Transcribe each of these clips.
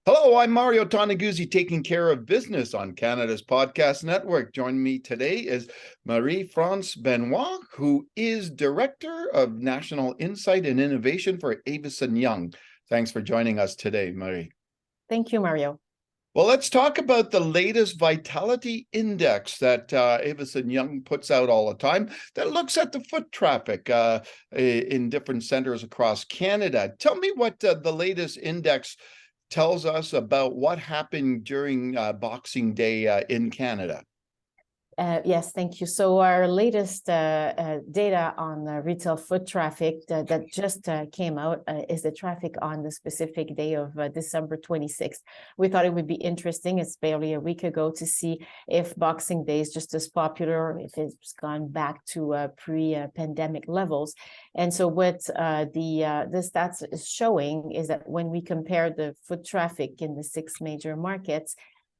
Hello, I'm Mario Toneguzzi, taking care of business on Canada's Podcast Network. Joining me today is Marie-France Benoit, who is Director of National Insight and Innovation for Avison Young. Thanks for joining us today, Marie. Thank you, Mario. Well, let's talk about the latest Vitality Index that Avison Young puts out all the time that looks at the foot traffic in different centers across Canada. Tell me what the latest index tells us about what happened during Boxing Day in Canada. Yes, thank you. So our latest data on retail foot traffic that just came out is the traffic on the specific day of December 26th. We thought it would be interesting, it's barely a week ago, to see if Boxing Day is just as popular, if it's gone back to pre-pandemic levels. And so what the stats is showing is that when we compare the foot traffic in the 6 major markets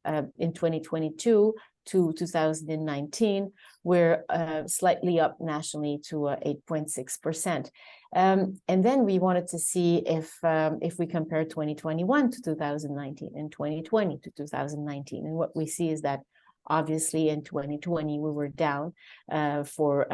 in 2022 to 2019, we're slightly up nationally to 8.6%. And then we wanted to see if we compare 2021 to 2019 and 2020 to 2019. And what we see is that obviously in 2020, we were down for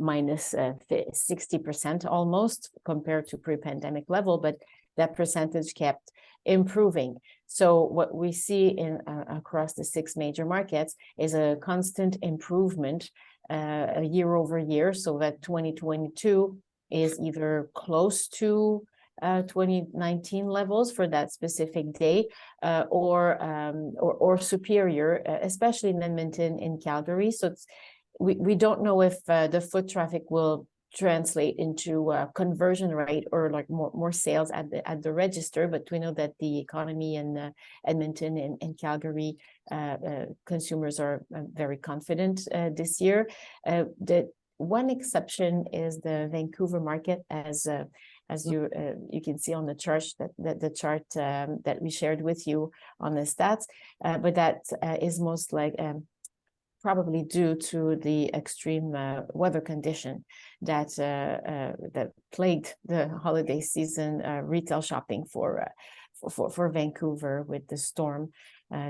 minus 60% almost compared to pre-pandemic level, but that percentage kept improving. So what we see in across the 6 major markets is a constant improvement year over year, so that 2022 is either close to 2019 levels for that specific day, or superior, especially in Edmonton, in Calgary. So we don't know if the foot traffic will translate into conversion rate or like more sales at the register, but we know that the economy in Edmonton and Calgary, consumers are very confident this year. The one exception is the Vancouver market, as you can see on the chart that we shared with you on the stats, but that is most like probably due to the extreme weather condition that plagued the holiday season retail shopping for Vancouver with the storm.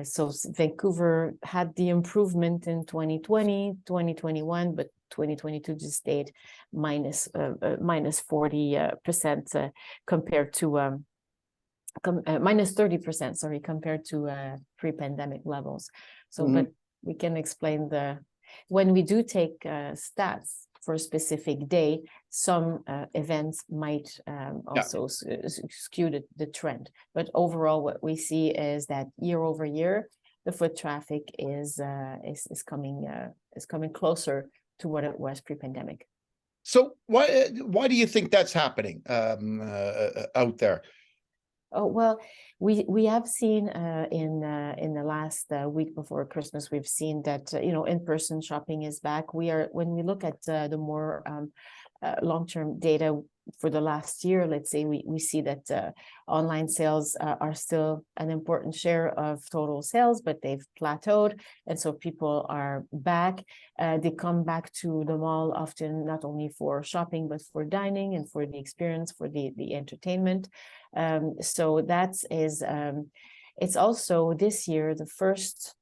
So Vancouver had the improvement in 2020, 2021, but 2022 just stayed minus 40% compared to minus 30%, sorry, compared to pre-pandemic levels. So, but we can explain when we do take stats for a specific day, some events might also skew the trend. But overall, what we see is that year over year, the foot traffic is coming closer to what it was pre-pandemic. So why do you think that's happening out there? Oh, well, we have seen in the last week before Christmas, we've seen that in-person shopping is back. When we look at the more long-term data for the last year, let's say, we see that online sales are still an important share of total sales, but they've plateaued, and so people are back. They come back to the mall often not only for shopping but for dining and for the experience, for the entertainment. So that is it's also this year the first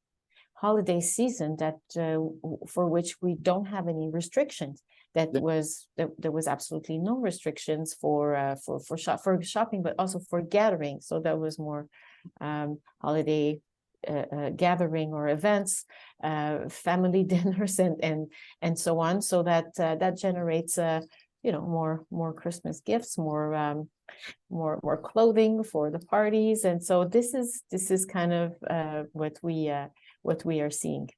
holiday season that for which we don't have any restrictions. There was absolutely no restrictions for shopping, but also for gathering. So there was more holiday gathering or events, family dinners, and so on. So that generates more Christmas gifts, more clothing for the parties, and so this is kind of what we are seeing.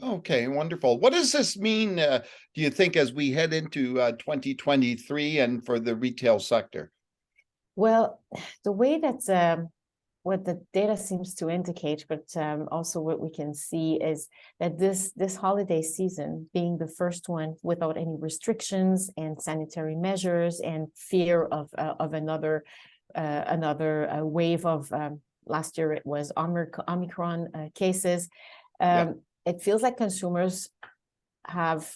Okay, wonderful. What does this mean, do you think, as we head into 2023 and for the retail sector? Well, the way that what the data seems to indicate, but also what we can see is that this holiday season, being the first one without any restrictions and sanitary measures and fear of another wave of last year it was Omicron cases. It feels like consumers have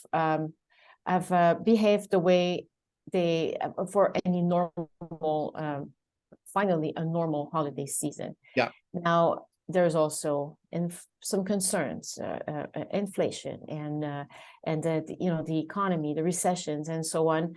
behaved the way they for any normal finally a normal holiday season. Yeah. Now, there's also some concerns, inflation and the economy, the recessions, and so on,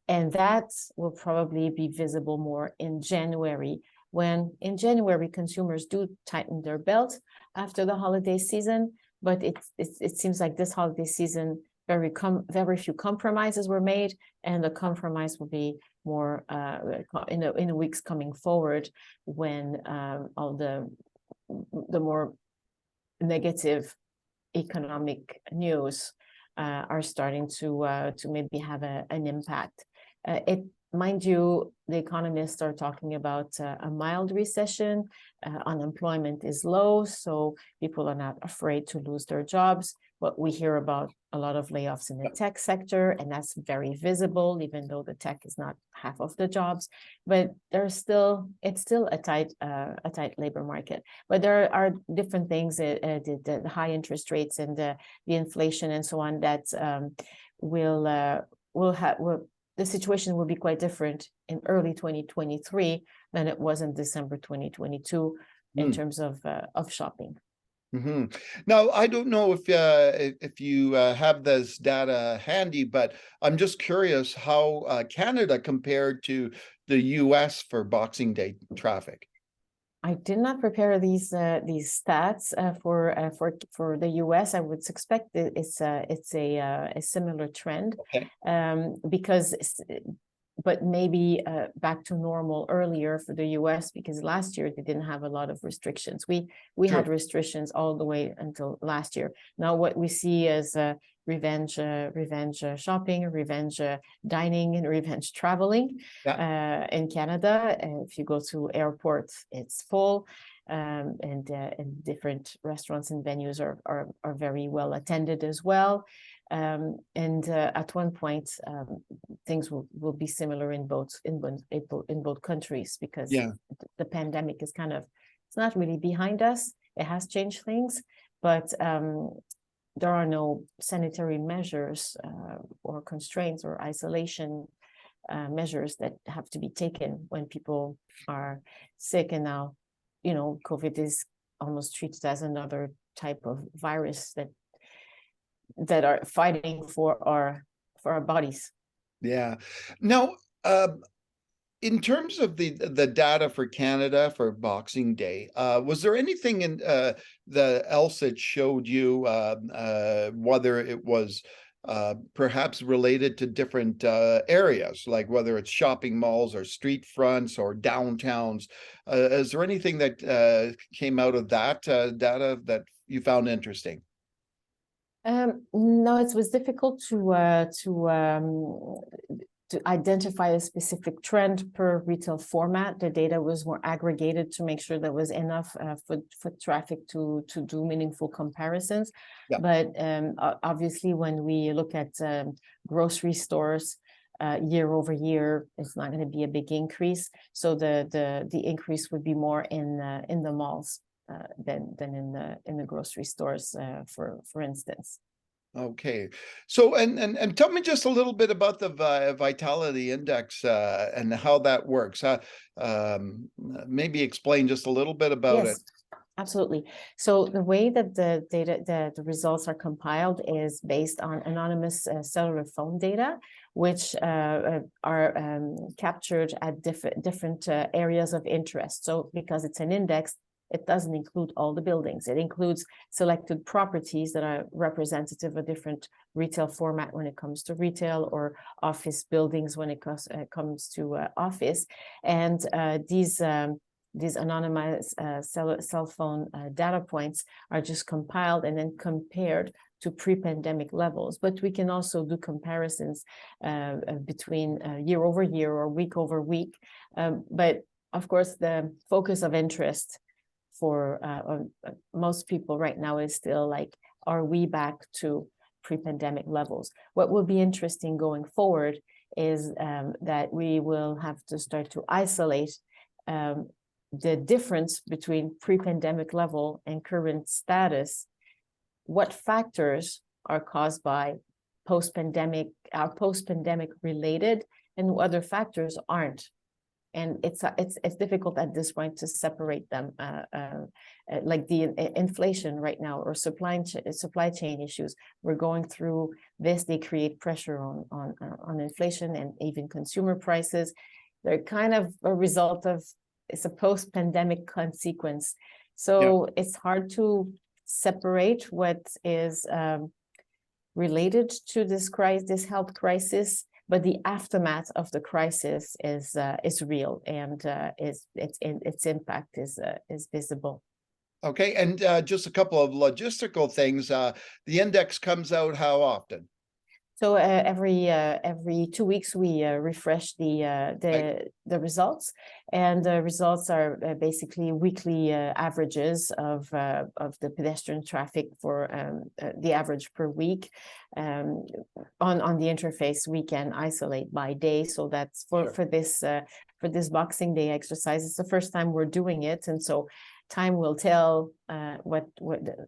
and that will probably be visible more in January. When in January consumers do tighten their belt after the holiday season, but it seems like this holiday season very few compromises were made, and the compromise will be more in the weeks coming forward, when all the more negative economic news are starting to maybe have an impact. Mind you, the economists are talking about a mild recession. Unemployment is low, so people are not afraid to lose their jobs. But we hear about a lot of layoffs in the tech sector, and that's very visible, even though the tech is not half of the jobs. But it's still a tight labor market. But there are different things, the high interest rates and the inflation and so on, that the situation will be quite different in early 2023 than it was in December 2022 in terms of shopping. Mm-hmm. Now, I don't know if you have this data handy, but I'm just curious how Canada compared to the US for Boxing Day traffic. I did not prepare these stats for the US. I would suspect that it's a similar trend, okay. But maybe back to normal earlier for the US, because last year they didn't have a lot of restrictions. We had restrictions all the way until last year. Now what we see is revenge shopping, revenge dining, and revenge traveling in Canada. If you go to airports, it's full, and different restaurants and venues are very well attended as well. And at one point, things will be similar in both countries, because the pandemic is it's not really behind us. It has changed things, but there are no sanitary measures or constraints or isolation measures that have to be taken when people are sick. And now, COVID is almost treated as another type of virus that are fighting for our bodies. Yeah. Now, in terms of the data for Canada for Boxing Day, was there anything in else that showed you whether it was perhaps related to different areas, like whether it's shopping malls or street fronts or downtowns? Is there anything that came out of that data that you found interesting? No, it was difficult to identify a specific trend per retail format. The data was more aggregated to make sure there was enough foot traffic to do meaningful comparisons. Yeah. But obviously, when we look at grocery stores year over year, it's not going to be a big increase. So the increase would be more in the malls than in the grocery stores, for instance. Okay, so and tell me just a little bit about the vitality index and how that works. Maybe explain just a little bit about it. Absolutely. So the way that the data, the results are compiled is based on anonymous cellular phone data, which are captured at different areas of interest. So because it's an index, it doesn't include all the buildings. It includes selected properties that are representative of different retail format when it comes to retail, or office buildings when it comes to office. And these anonymized cell phone data points are just compiled and then compared to pre-pandemic levels. But we can also do comparisons between year over year or week over week. But of course, the focus of interest for most people right now is still like, are we back to pre-pandemic levels? What will be interesting going forward is that we will have to start to isolate the difference between pre-pandemic level and current status. What factors are caused by post-pandemic related, and what other factors aren't? and it's difficult at this point to separate them, like the inflation right now or supply chain issues. We're going through this. They create pressure on inflation and even consumer prices. They're kind of a result of, it's a post-pandemic consequence. So it's hard to separate what is related to this health crisis, but the aftermath of the crisis is real, and its impact is visible. Okay, and just a couple of logistical things. The index comes out how often? So every 2 weeks we refresh the results, and the results are basically weekly averages of the pedestrian traffic for the average per week. On the interface, we can isolate by day. So that's for this Boxing Day exercise. It's the first time we're doing it, and so time will tell what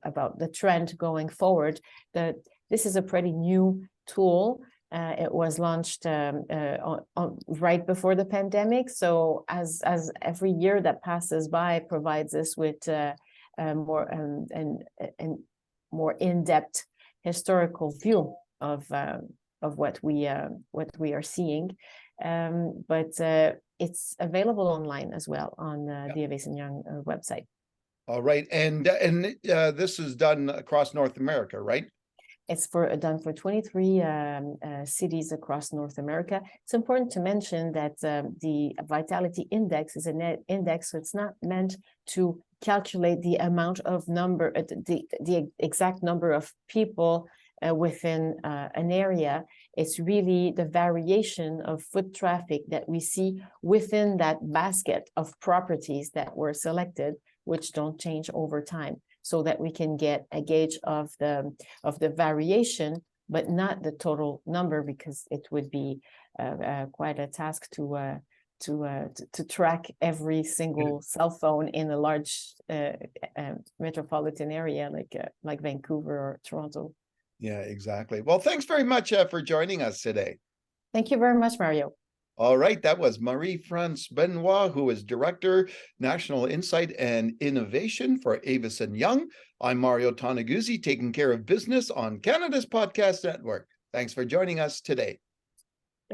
about the trend going forward. This is a pretty new tool. It was launched right before the pandemic. So as every year that passes by provides us with more in-depth historical view of what we are seeing. But it's available online as well on the Avison Young website. All right, and this is done across North America, right? It's done for 23 cities across North America. It's important to mention that the Vitality Index is a net index, so it's not meant to calculate the amount of the exact number of people within an area. It's really the variation of foot traffic that we see within that basket of properties that were selected, which don't change over time, so that we can get a gauge of the variation, but not the total number, because it would be quite a task to track every single cell phone in a large metropolitan area like Vancouver or Toronto. Yeah, exactly. Well, thanks very much for joining us today. Thank you very much, Mario. All right, that was Marie-France Benoit, who is Director, National Insight and Innovation for Avison Young. I'm Mario Toneguzzi, taking care of business on Canada's Podcast Network. Thanks for joining us today.